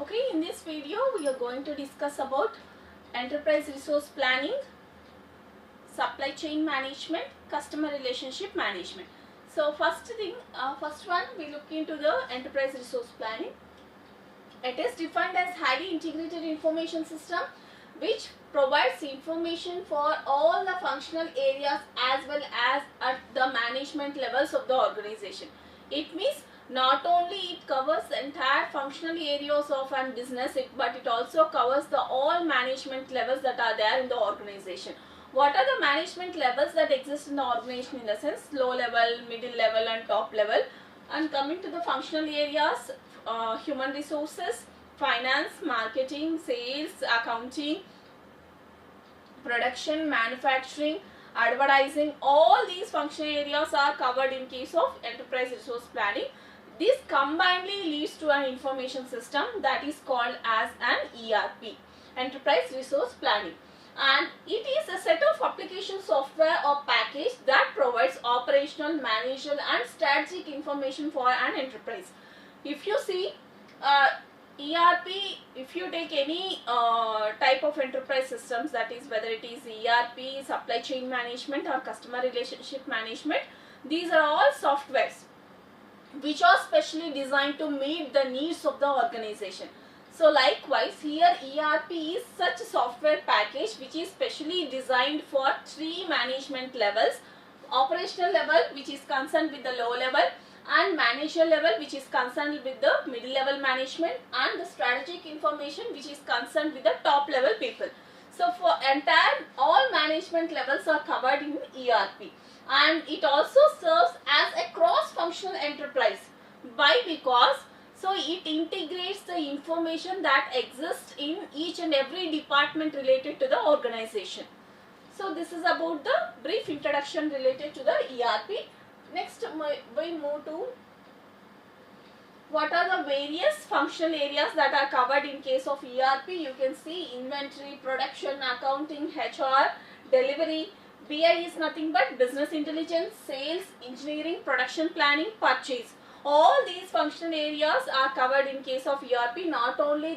Okay, in this video we are going to discuss about enterprise resource planning, supply chain management, customer relationship management. So first one we look into the enterprise resource planning. It is defined as highly integrated information system which provides information for all the functional areas as well as at the management levels of the organization. It means not only it covers the entire functional areas of a business, but it also covers the all management levels that are there in the organization. What are the management levels that exist in the organization? In the sense, low level, middle level and top level. And coming to the functional areas, human resources, finance, marketing, sales, accounting, production, manufacturing, advertising, all these functional areas are covered in case of enterprise resource planning. This combinedly leads to an information system that is called as an ERP, enterprise resource planning. And it is a set of application software or package that provides operational, managerial and strategic information for an enterprise. If you see ERP, if you take any type of enterprise systems, that is whether it is ERP, supply chain management or customer relationship management, these are all softwares which are specially designed to meet the needs of the organization. So likewise here ERP is such a software package which is specially designed for three management levels: operational level, which is concerned with the low level, and managerial level, which is concerned with the middle level management, and the strategic information, which is concerned with the top level people. So for entire all management levels are covered in ERP, and it also serves as a cross-functional enterprise. Why? Because so it integrates the information that exists in each and every department related to the organization. So this is about the brief introduction related to the ERP. Next we move to what are the various functional areas that are covered in case of ERP. You can see inventory, production, accounting, HR, delivery. BI is nothing but business intelligence, sales, engineering, production planning, purchase. All these functional areas are covered in case of ERP. Not only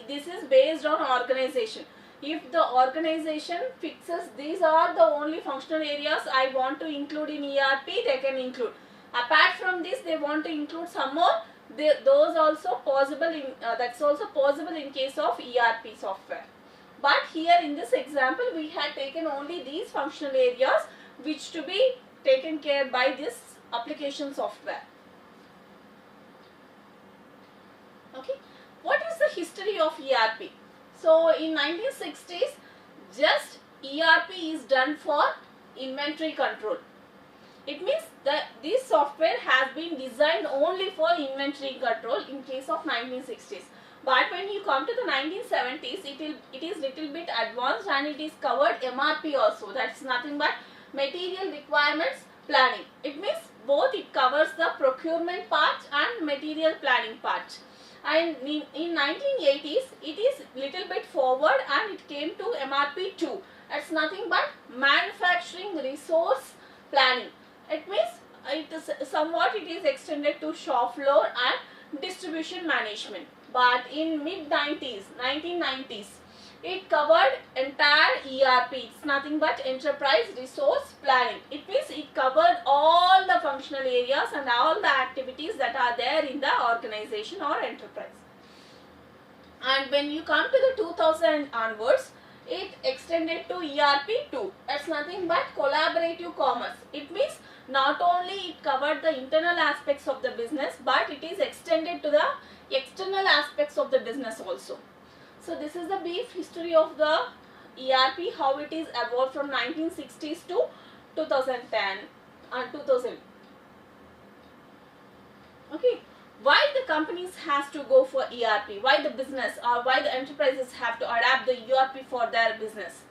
this is based on organization. If the organization fixes these are the only functional areas I want to include in ERP, they can include. Apart from this, they want to include some more. Those also possible in that's also possible in case of ERP software. But here in this example, we had taken only these functional areas which to be taken care by this application software. Okay, what is the history of ERP? So in 1960s, just ERP is done for inventory control. It means that this software has been designed only for inventory control in case of 1960s. But when you come to the 1970s, it is little bit advanced and it is covered MRP also. That's nothing but material requirements planning. It means both it covers the procurement part and material planning part. And in 1980s, it is little bit forward and it came to MRP 2. That's nothing but manufacturing resource planning. It means it is somewhat it is extended to shop floor and distribution management. But in mid 1990s, it covered entire ERP. It's nothing but enterprise resource planning. It means it covered all the functional areas and all the activities that are there in the organization or enterprise. And when you come to the 2000 onwards, it extended to ERP 2. That's nothing but collaborative commerce. It means not only it covered the internal aspects of the business, but it is extended to the external aspects of the business also. So this is the brief history of the ERP, how it is evolved from 1960s to 2010 and 2000. Okay, why the companies has to go for ERP? Why the business or why the enterprises have to adapt the ERP for their business?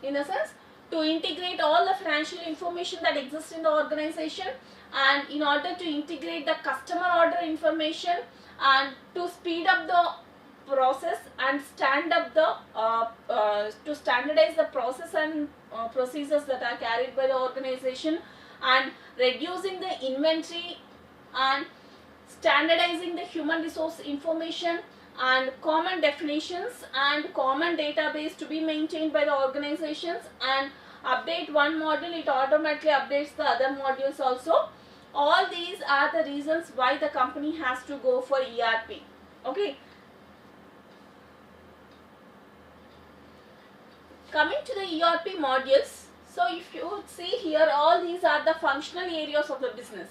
In a sense, to integrate all the financial information that exists in the organization, and in order to integrate the customer order information and to speed up the process and to standardize the process and procedures that are carried by the organization, and reducing the inventory and standardizing the human resource information, and common definitions and common database to be maintained by the organizations, and update one module, it automatically updates the other modules also. All these are the reasons why the company has to go for ERP. Okay. Coming to the ERP modules, so if you see here, all these are the functional areas of the business: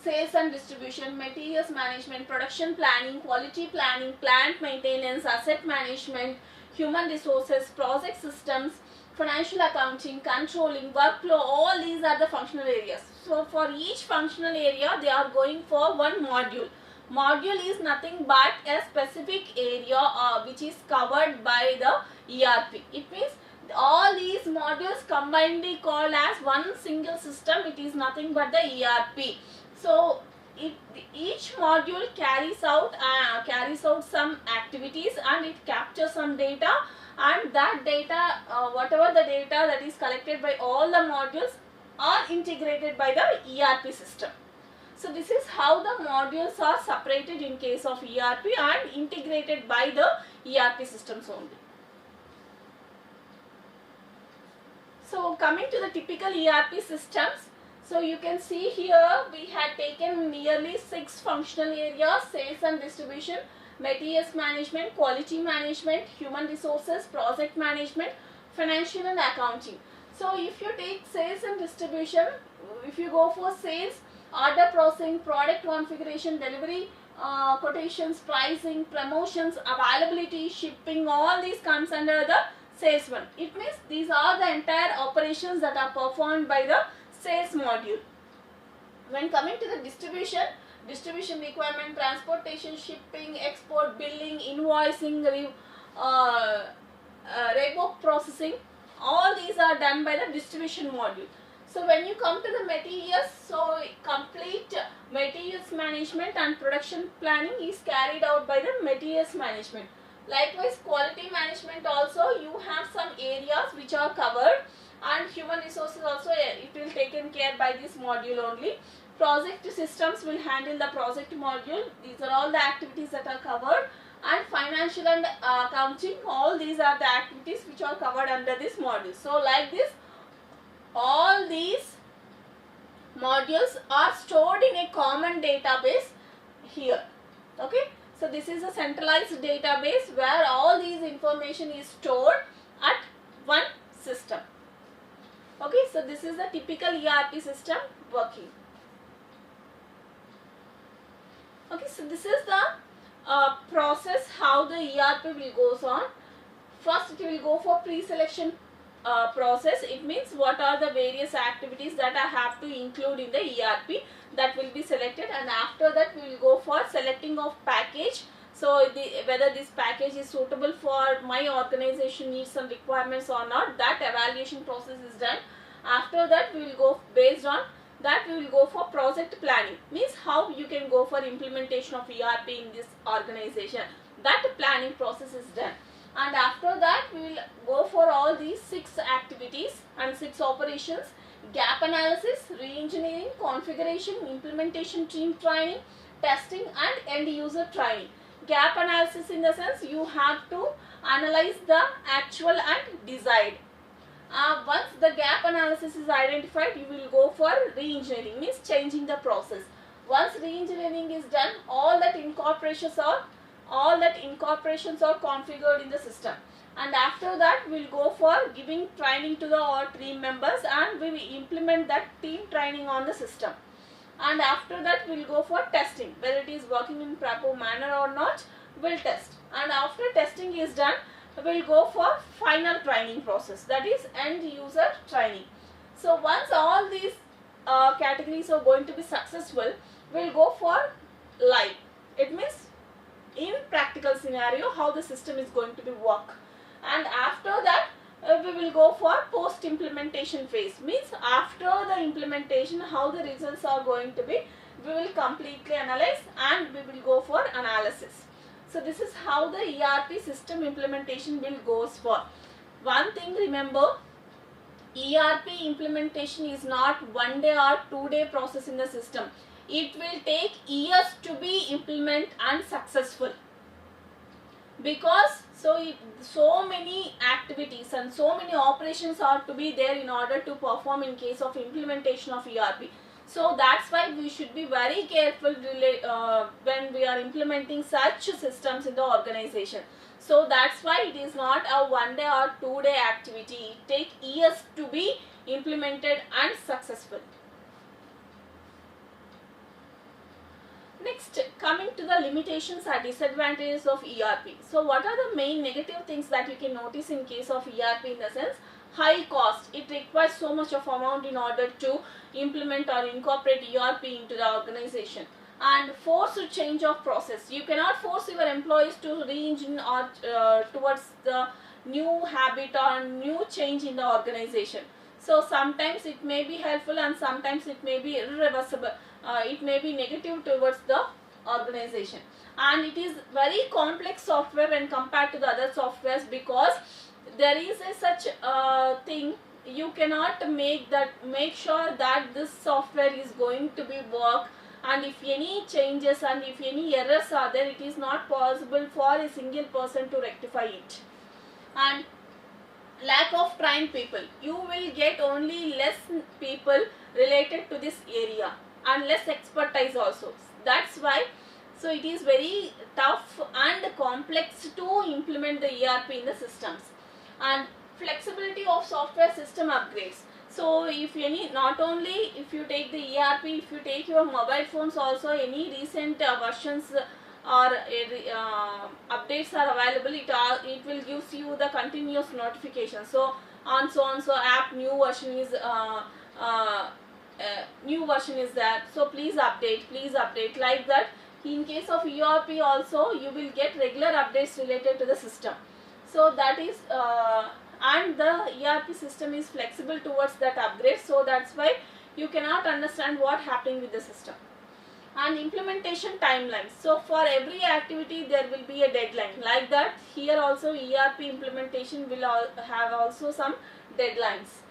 sales and distribution, materials management, production planning, quality planning, plant maintenance, asset management, human resources, project systems, financial accounting, controlling, workflow. All these are the functional areas. So for each functional area, they are going for one module. Module is nothing but a specific area which is covered by the ERP. It means all these modules combinedly called as one single system. It is nothing but the ERP. So each module carries out some activities, and it captures some data, and that data, whatever the data that is collected by all the modules, are integrated by the ERP system. So this is how the modules are separated in case of ERP and integrated by the ERP systems only. So coming to the typical ERP systems, so you can see here we had taken nearly 6 functional areas: sales and distribution, materials management, quality management, human resources, project management, financial and accounting. So if you take sales and distribution, if you go for sales, order processing, product configuration, delivery, quotations, pricing, promotions, availability, shipping, all these comes under the sales one. It means these are the entire operations that are performed by the sales module. When coming to the distribution requirement, transportation, shipping, export, billing, invoicing, revoke processing, all these are done by the distribution module. So when you come to the materials, so complete materials management and production planning is carried out by the materials management. Likewise, quality management also, you have some areas which are covered, and human resources also, it will taken care by this module only. Project systems will handle the project module. These are all the activities that are covered, and financial and accounting, all these are the activities which are covered under this module. So like this, all these modules are stored in a common database here. Okay. So this is a centralized database where all these information is stored at one system. Okay, so this is the typical ERP system working. Okay, so this is the process how the ERP will goes on. First, it will go for pre-selection process. It means what are the various activities that I have to include in the ERP, that will be selected, and after that we will go for selecting of package. So whether this package is suitable for my organization needs and requirements or not, that evaluation process is done. After that we will go, based on that we will go for project planning, means how you can go for implementation of ERP in this organization. That planning process is done. And after that we will go for all these 6 activities and 6 operations: gap analysis, re-engineering, configuration, implementation team training, testing, and end user training. Gap analysis in the sense you have to analyze the actual and desired. Once the gap analysis is identified, you will go for re-engineering, means changing the process. Once re-engineering is done, all that incorporations are configured in the system, and after that we will go for giving training to the all team members, and we will implement that team training on the system. And after that we will go for testing, whether it is working in proper manner or not, we will test. And after testing is done, we will go for final training process, that is end user training. So once all these categories are going to be successful, we will go for live. It means in practical scenario how the system is going to be work. And after that we will go for post implementation phase, means after the implementation how the results are going to be, we will completely analyze and we will go for analysis. So this is how the ERP system implementation will goes for. One thing remember, ERP implementation is not 1 day or 2 day process in the system. It will take years to be implemented and successful. because so many activities and so many operations are to be there in order to perform in case of implementation of ERP. So that's why we should be very careful when we are implementing such systems in the organization. So that's why it is not a 1 day or 2 day activity. It takes years to be implemented and successful. Next, coming to the limitations and disadvantages of ERP. So what are the main negative things that you can notice in case of ERP? In the sense, high cost. It requires so much of amount in order to implement or incorporate ERP into the organization. And forced change of process. You cannot force your employees to re-engine or towards the new habit or new change in the organization. So sometimes it may be helpful and sometimes it may be irreversible. It may be negative towards the organization, and it is very complex software when compared to the other softwares, because there is such thing. You cannot make sure that this software is going to be work, and if any changes and if any errors are there, it is not possible for a single person to rectify it. And lack of trained people. You will get only less people related to this area and less expertise also. That's why so it is very tough and complex to implement the ERP in the systems. And flexibility of software system upgrades. So if any, not only if you take the ERP, if you take your mobile phones also, any recent versions or updates are available, it will gives you the continuous notification. So on so app new version is there, so please update like that. In case of ERP also, you will get regular updates related to the system. So that is and the ERP system is flexible towards that upgrade, so that's why you cannot understand what happening with the system. And implementation timelines. So for every activity there will be a deadline, like that here also ERP implementation will have also some deadlines.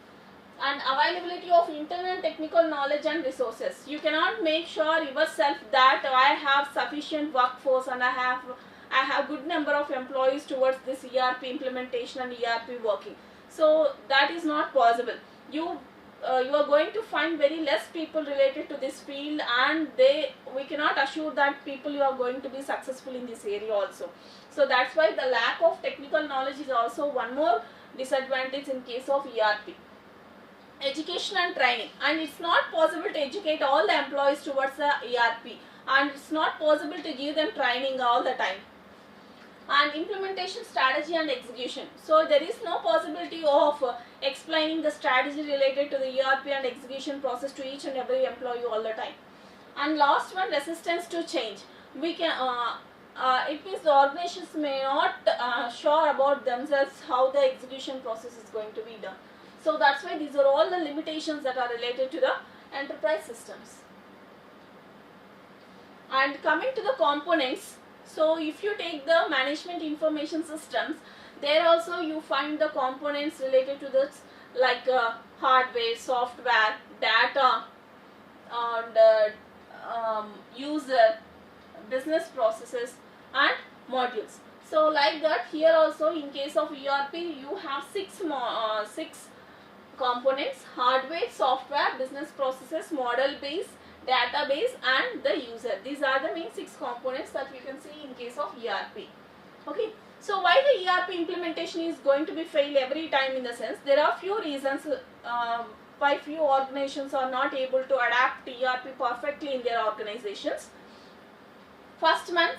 And availability of internal technical knowledge and resources. You cannot make sure yourself that I have sufficient workforce and I have good number of employees towards this ERP implementation and ERP working. So that is not possible. You are going to find very less people related to this field, and we cannot assure that people you are going to be successful in this area also. So that's why the lack of technical knowledge is also one more disadvantage in case of ERP. Education and training, and it's not possible to educate all the employees towards the ERP, and it's not possible to give them training all the time. And implementation strategy and execution. So there is no possibility of explaining the strategy related to the ERP and execution process to each and every employee all the time. And last one, resistance to change. We can it means the organizations may not sure about themselves how the execution process is going to be done. So that's why these are all the limitations that are related to the enterprise systems. And coming to the components, so if you take the management information systems, there also you find the components related to this, like hardware, software, data, and user, business processes and modules. So like that, here also in case of ERP you have six components: hardware, software, business processes, model base, database and the user. These are the main 6 components that we can see in case of ERP. Okay, so why the ERP implementation is going to be fail every time? In the sense, there are few reasons why few organizations are not able to adapt ERP perfectly in their organizations. First one,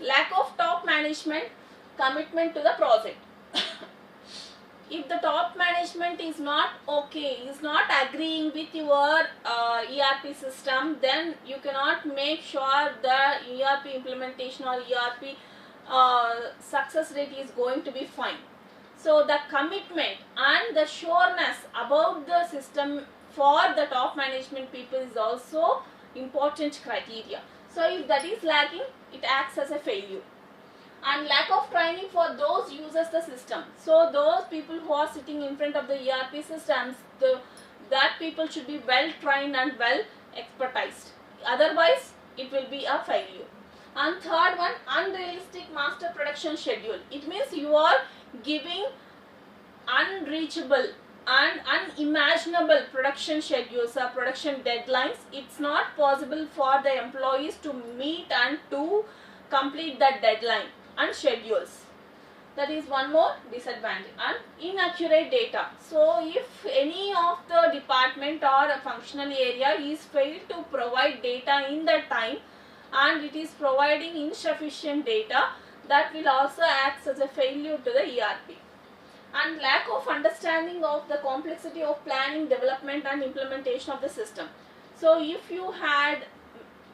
lack of top management commitment to the project. If the top management is not okay, is not agreeing with your ERP system, then you cannot make sure the ERP implementation or ERP success rate is going to be fine. So the commitment and the sureness about the system for the top management people is also important criteria. So if that is lacking, it acts as a failure. And lack of training for those users the system. So those people who are sitting in front of the ERP systems, that people should be well trained and well expertised. Otherwise, it will be a failure. And third one, unrealistic master production schedule. It means you are giving unreachable and unimaginable production schedules or production deadlines. It's not possible for the employees to meet and to complete that deadline and schedules. That is one more disadvantage. And inaccurate data. So if any of the department or a functional area is failed to provide data in that time and it is providing insufficient data, that will also act as a failure to the ERP. And lack of understanding of the complexity of planning, development and implementation of the system. So if you had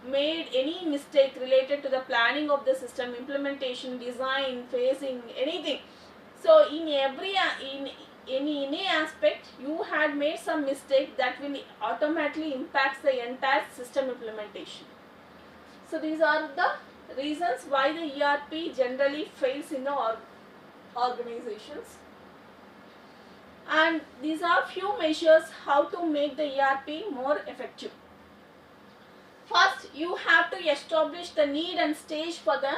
made any mistake related to the planning of the system, implementation, design, phasing, anything, so in any aspect you had made some mistake, that will automatically impact the entire system implementation. So these are the reasons why the ERP generally fails in the organizations. And these are few measures how to make the ERP more effective. First, you have to establish the need and stage for the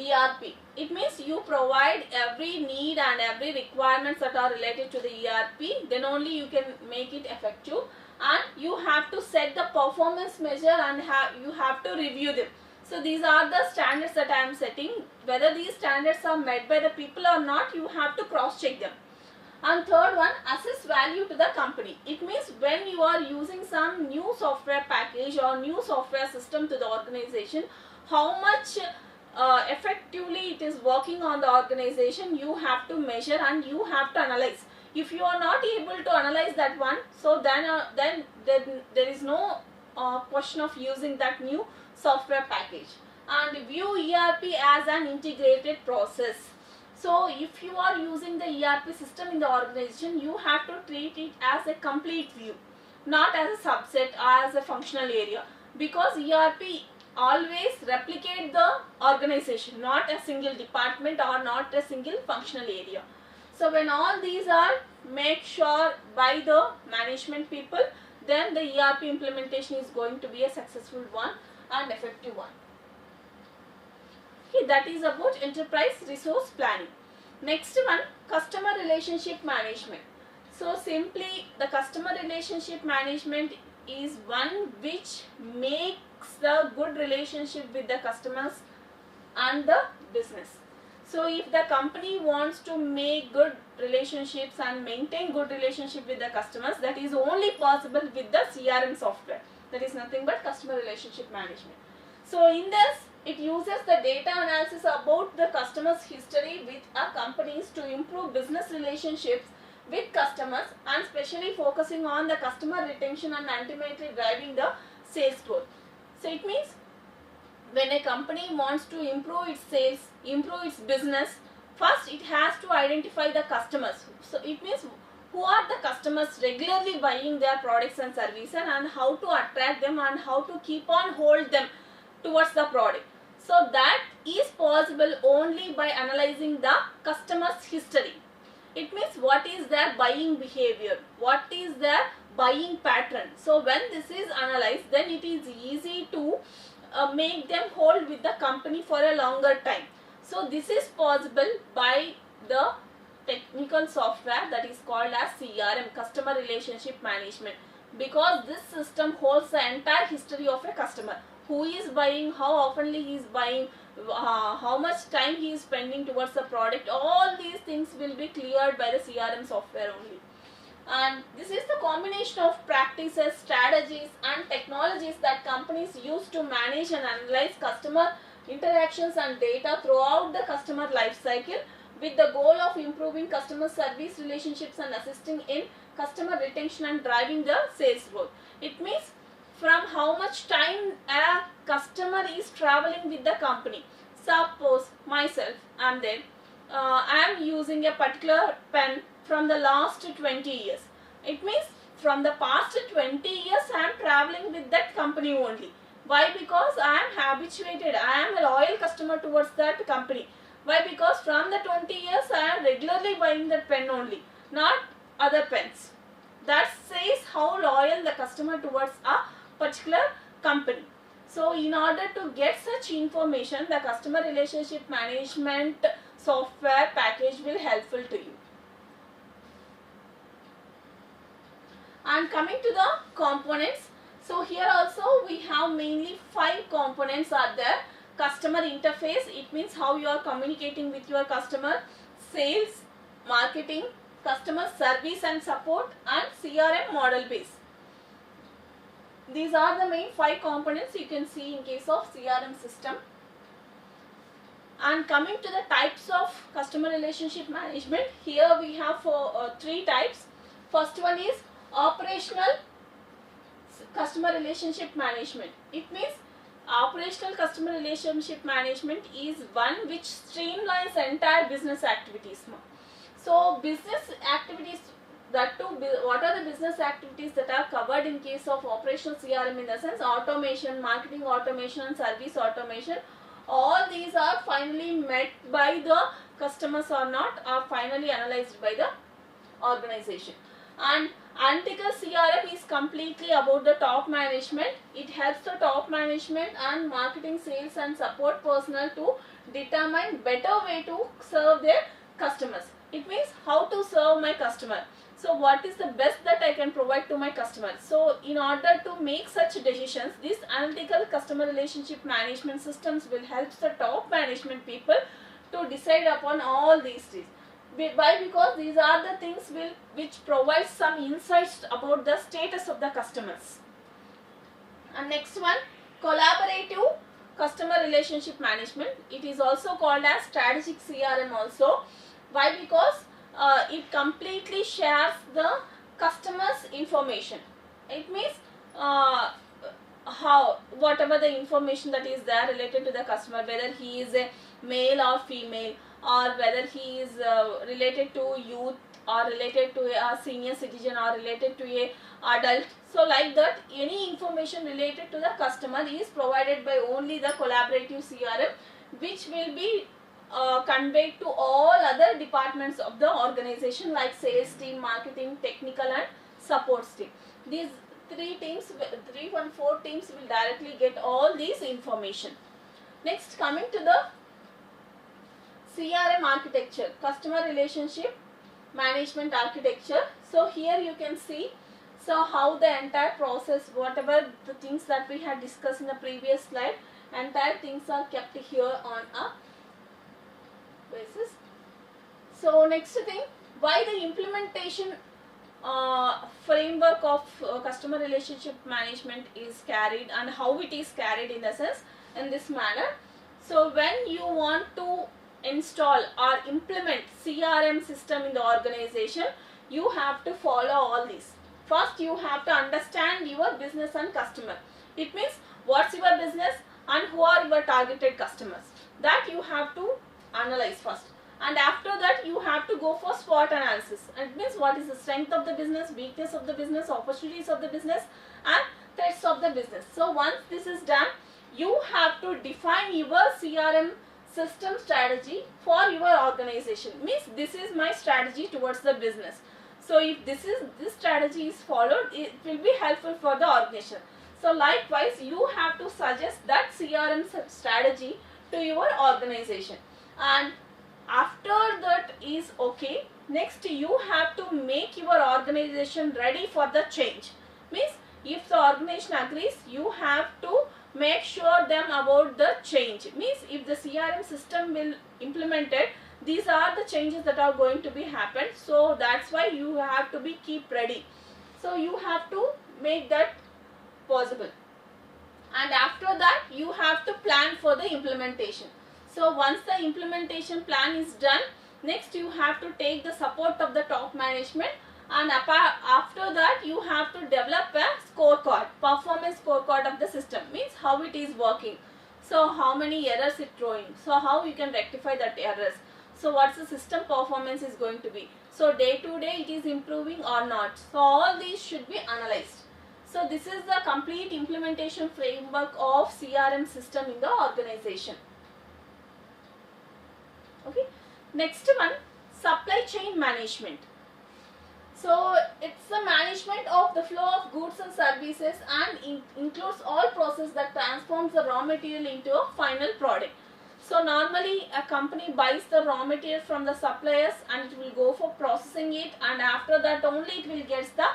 ERP. It means you provide every need and every requirements that are related to the ERP, then only you can make it effective. And you have to set the performance measure and you have to review them. So these are the standards that I am setting. Whether these standards are met by the people or not, you have to cross check them. And third one, assess value to the company. It means when you are using some new software package or new software system to the organization, how much effectively it is working on the organization, you have to measure and you have to analyze. If you are not able to analyze that one, so then there is no question of using that new software package. And view ERP as an integrated process. So if you are using the ERP system in the organization, you have to treat it as a complete view, not as a subset or as a functional area, because ERP always replicate the organization, not a single department or not a single functional area. So when all these are made sure by the management people, then the ERP implementation is going to be a successful one and effective one. Okay, that is about enterprise resource planning. Next one, customer relationship management. So simply the customer relationship management is one which makes the good relationship with the customers and the business. So if the company wants to make good relationships and maintain good relationship with the customers, that is only possible with the CRM software. That is nothing but customer relationship management. So in this, it uses the data analysis about the customer's history with companies to improve business relationships with customers and specially focusing on the customer retention and ultimately driving the sales growth. So it means when a company wants to improve its sales, improve its business, first it has to identify the customers. So it means who are the customers regularly buying their products and services and how to attract them and how to keep on hold them towards the product. So that is possible only by analyzing the customer's history. It means what is their buying behavior, what is their buying pattern. So when this is analyzed, then it is easy to make them hold with the company for a longer time. So this is possible by the technical software that is called as CRM, Customer Relationship Management, because this system holds the entire history of a customer. Who is buying, how oftenly he is buying, how much time he is spending towards the product. All these things will be cleared by the CRM software only. And this is the combination of practices, strategies and technologies that companies use to manage and analyze customer interactions and data throughout the customer life cycle with the goal of improving customer service relationships and assisting in customer retention and driving the sales growth. It means from how much time a customer is traveling with the company. Suppose myself, I am using a particular pen from the last 20 years. It means from the past 20 years I am traveling with that company only. Why? Because I am habituated, I am a loyal customer towards that company. Why? Because from the 20 years I am regularly buying that pen only, not other pens. That says how loyal the customer towards a particular company. So in order to get such information, the customer relationship management software package will helpful to you. And coming to the components, so here also we have mainly 5 components are there. Customer interface, it means how you are communicating with your customer. Sales, marketing, customer service and support, and CRM model base. These are the main 5 components you can see in case of CRM system. And coming to the types of customer relationship management, here we have 3 types. First one is operational customer relationship management. It means operational customer relationship management is one which streamlines entire business activities. So business activities, that too, what are the business activities that are covered in case of operational CRM, in the sense automation, marketing automation and service automation. All these are finally met by the customers or not, are finally analyzed by the organization. And Analytical CRM is completely about the top management. It helps the top management and marketing, sales and support personnel to determine better way to serve their customers. It means how to serve my customer. So what is the best that I can provide to my customer? So in order to make such decisions, these analytical customer relationship management systems will help the top management people to decide upon all these things. Why? Because these are the things which provide some insights about the status of the customers. And next one, collaborative customer relationship management. It is also called as strategic CRM also. Why? Because it completely shares the customer's information. It means whatever the information that is there related to the customer, whether he is a male or female, or whether he is related to youth, or related to a senior citizen, or related to a adult. So like that, any information related to the customer is provided by only the collaborative CRM, which will be conveyed to all other departments of the organization, like sales team, marketing, technical and support team. These 4 teams will directly get all these information. Next, coming to the CRM architecture, customer relationship management architecture. So here you can see how the entire process, whatever the things that we had discussed in the previous slide, entire things are kept here on a basis. So next thing, why the implementation framework of customer relationship management is carried, and how it is carried in the sense in this manner. So when you want to install or implement CRM system in the organization, you have to follow all these. First, you have to understand your business and customer. It means what's your business and who are your targeted customers. That you have to analyze first. And after that, you have to go for SWOT analysis. It means what is the strength of the business, weakness of the business, opportunities of the business and threats of the business. So once this is done, you have to define your CRM system strategy for your organization. Means this is my strategy towards the business. So if this strategy is followed, it will be helpful for the organization. So likewise, you have to suggest that CRM strategy to your organization. And after that is okay, next you have to make your organization ready for the change. Means if the organization agrees, you have to make sure them about the change. Means if the CRM system will implemented, these are the changes that are going to be happened. So that's why you have to be keep ready. So you have to make that possible. And after that, you have to plan for the implementation. So once the implementation plan is done, next you have to take the support of the top management, and after that you have to develop a scorecard, performance scorecard of the system. Means how it is working. So how many errors it throwing. So how you can rectify that errors. So what's the system performance is going to be. So day to day it is improving or not. So all these should be analyzed. So this is the complete implementation framework of CRM system in the organization. Okay. Next one, supply chain management. So it's the management of the flow of goods and services and includes all process that transforms the raw material into a final product. So normally a company buys the raw material from the suppliers and it will go for processing it, and after that only it will get the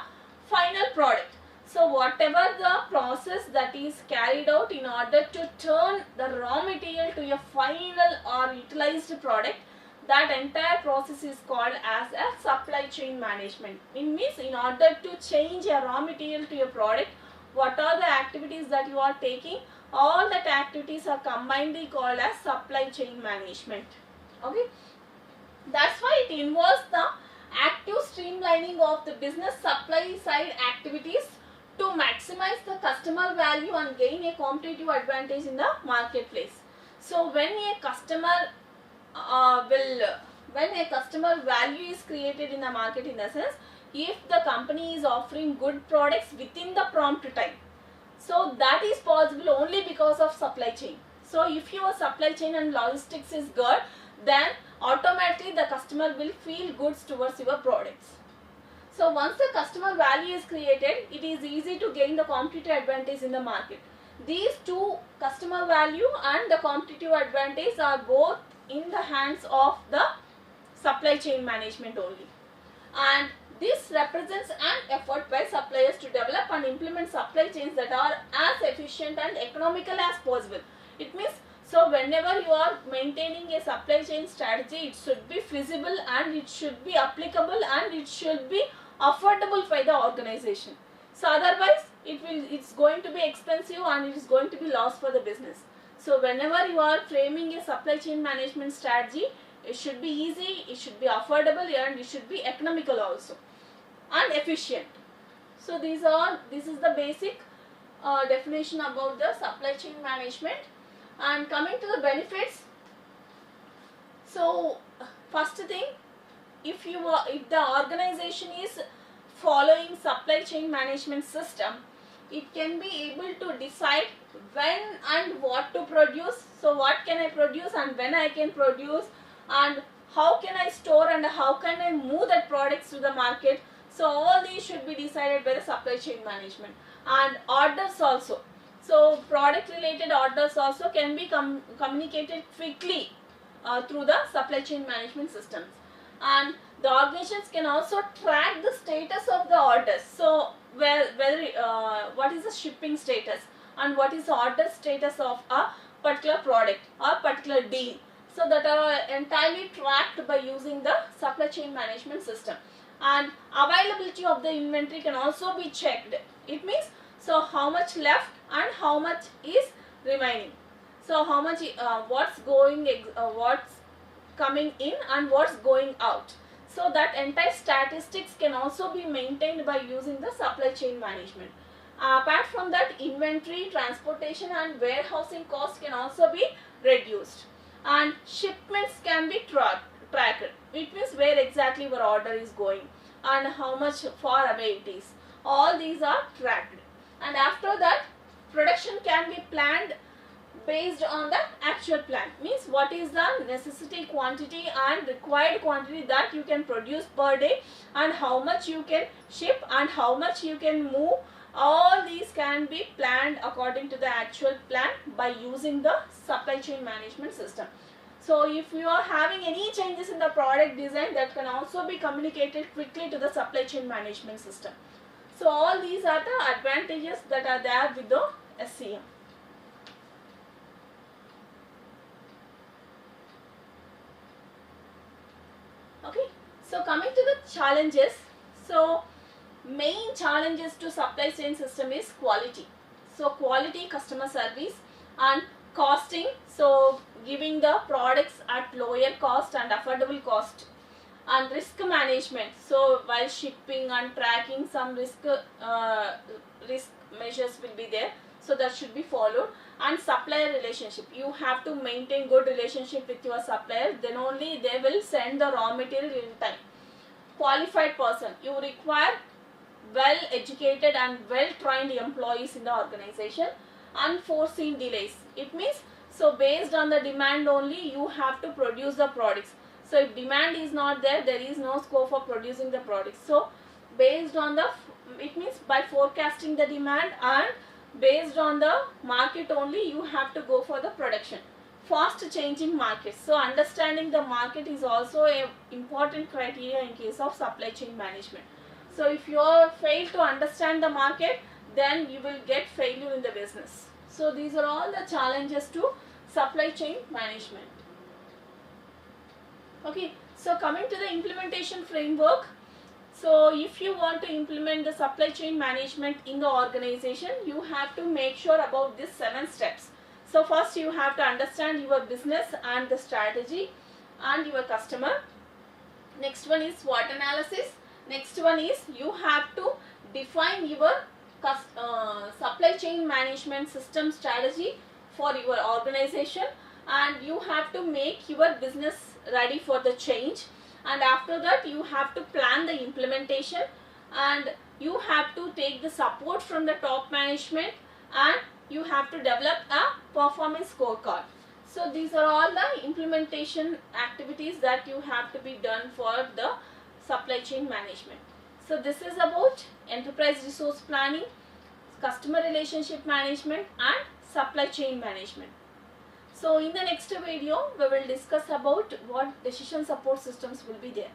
final product. So whatever the process that is carried out in order to turn the raw material to a final or utilized product, that entire process is called as a supply chain management. It means in order to change a raw material to a product, what are the activities that you are taking, all that activities are combinedly called as supply chain management. Okay, that's why it involves the active streamlining of the business supply side activities to maximize the customer value and gain a competitive advantage in the marketplace. So when a customer when a customer value is created in the market, in the sense if the company is offering good products within the prompt time, so that is possible only because of supply chain. So if your supply chain and logistics is good, then automatically the customer will feel goods towards your products. So once the customer value is created, it is easy to gain the competitive advantage in the market. These two, customer value and the competitive advantage, are both in the hands of the supply chain management only. And this represents an effort by suppliers to develop and implement supply chains that are as efficient and economical as possible. It means, so whenever you are maintaining a supply chain strategy, it should be feasible and it should be applicable and it should be affordable for the organization. So otherwise it's going to be expensive and it is going to be loss for the business. So whenever you are framing a supply chain management strategy, it should be easy, it should be affordable, and it should be economical also and efficient. So this is the basic definition about the supply chain management. And coming to the benefits, so first thing, if the organization is following supply chain management system, it can be able to decide when and what to produce. So what can I produce and when I can produce, and how can I store and how can I move that products to the market. So all these should be decided by the supply chain management. And orders also, so product related orders also can be communicated quickly through the supply chain management systems. And the organizations can also track the status of the orders. So what is the shipping status and what is the order status of a particular product or particular deal. So that are entirely tracked by using the supply chain management system. And availability of the inventory can also be checked. It means, so how much left and how much is remaining. So how much what's coming in and what's going out. So that entire statistics can also be maintained by using the supply chain management. Apart from that, inventory, transportation and warehousing costs can also be reduced. And shipments can be tracked. It means where exactly your order is going and how much far away it is. All these are tracked. And after that, production can be planned based on the actual plan. Means what is the necessity quantity and required quantity that you can produce per day, and how much you can ship and how much you can move. All these can be planned according to the actual plan by using the supply chain management system. So if you are having any changes in the product design, that can also be communicated quickly to the supply chain management system. So all these are the advantages that are there with the SCM. Okay, so coming to the challenges. So main challenges to supply chain system is quality. So quality, customer service and costing. So giving the products at lower cost and affordable cost. And risk management. So while shipping and tracking, some risk measures will be there. So that should be followed. And supplier relationship. You have to maintain good relationship with your supplier. Then only they will send the raw material in time. Qualified person. You require well educated and well trained employees in the organization. Unforeseen delays. It means, so based on the demand only you have to produce the products. So if demand is not there, there is no scope for producing the products. So based on the, it means by forecasting the demand, and based on the market only you have to go for the production. Fast changing markets. So understanding the market is also a important criteria in case of supply chain management. So if you fail to understand the market, then you will get failure in the business. So these are all the challenges to supply chain management. Okay, so coming to the implementation framework. So if you want to implement the supply chain management in the organization, you have to make sure about these 7 steps. So first you have to understand your business and the strategy and your customer. Next one is SWOT analysis. Next one is you have to define your supply chain management system strategy for your organization, and you have to make your business ready for the change. And after that you have to plan the implementation, and you have to take the support from the top management, and you have to develop a performance scorecard. So these are all the implementation activities that you have to be done for the supply chain management. So this is about enterprise resource planning, customer relationship management and supply chain management. So in the next video we will discuss about what decision support systems will be there.